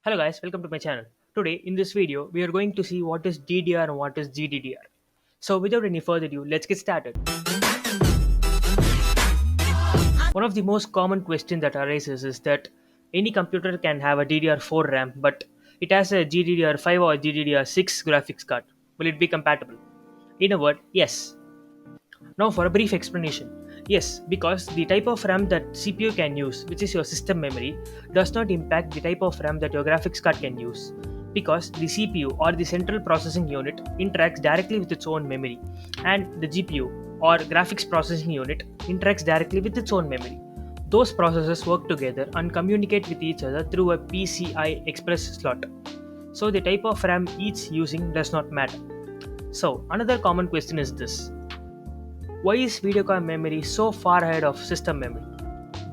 Hello guys, welcome to my channel. Today in this video we are going to see what is DDR and what is GDDR. So without any further ado, let's get started. One of the most common questions that arises is that any computer can have a DDR4 RAM but it has a GDDR5 or GDDR6 graphics card. Will it be compatible? In a word, yes. Now for a brief explanation. Yes, because the type of RAM that CPU can use, which is your system memory, does not impact the type of RAM that your graphics card can use. Because the CPU or the central processing unit interacts directly with its own memory, and the GPU or graphics processing unit interacts directly with its own memory. Those processes work together and communicate with each other through a PCI Express slot. So the type of RAM each using does not matter. So another common question is this: why is video card memory so far ahead of system memory?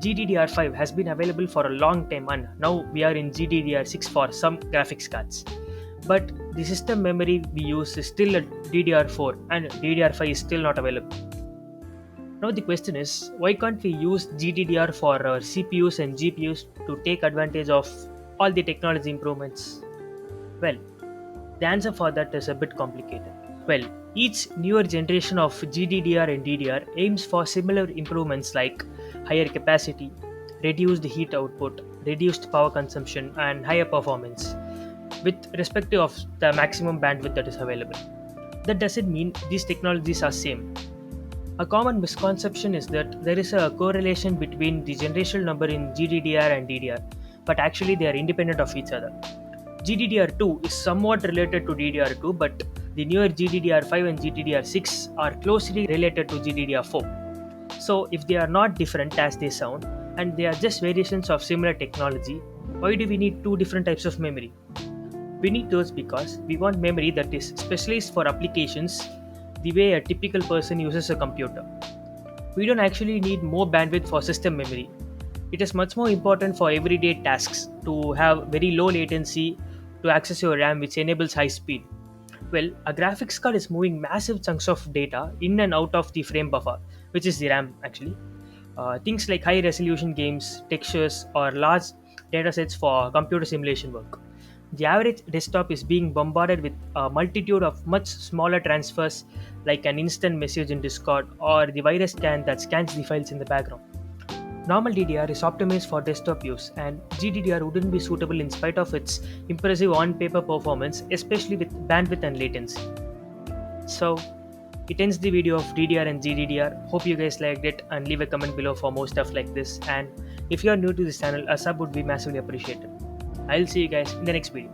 GDDR5 has been available for a long time and now we are in GDDR6 for some graphics cards. But the system memory we use is still a DDR4 and DDR5 is still not available. Now the question is, why can't we use GDDR for our CPUs and GPUs to take advantage of all the technology improvements? Well, the answer for that is a bit complicated. Well, each newer generation of GDDR and DDR aims for similar improvements like higher capacity, reduced heat output, reduced power consumption, and higher performance, with respective of the maximum bandwidth that is available. That doesn't mean these technologies are same. A common misconception is that there is a correlation between the generational number in GDDR and DDR, but actually they are independent of each other. GDDR2 is somewhat related to DDR2, but the newer GDDR5 and GDDR6 are closely related to GDDR4. So, if they are not different as they sound, and they are just variations of similar technology, why do we need two different types of memory? We need those because we want memory that is specialized for applications the way a typical person uses a computer. We don't actually need more bandwidth for system memory. It is much more important for everyday tasks to have very low latency to access your RAM, which enables high speed. Well, a graphics card is moving massive chunks of data in and out of the frame buffer, which is the RAM actually. Things like high resolution games, textures, or large datasets for computer simulation work. The average desktop is being bombarded with a multitude of much smaller transfers like an instant message in Discord or the virus scan that scans the files in the background. Normal DDR is optimized for desktop use, and GDDR wouldn't be suitable in spite of its impressive on paper performance, especially with bandwidth and latency. So, it ends the video of DDR and GDDR. Hope you guys liked it and leave a comment below for more stuff like this. And if you are new to this channel, a sub would be massively appreciated. I'll see you guys in the next video.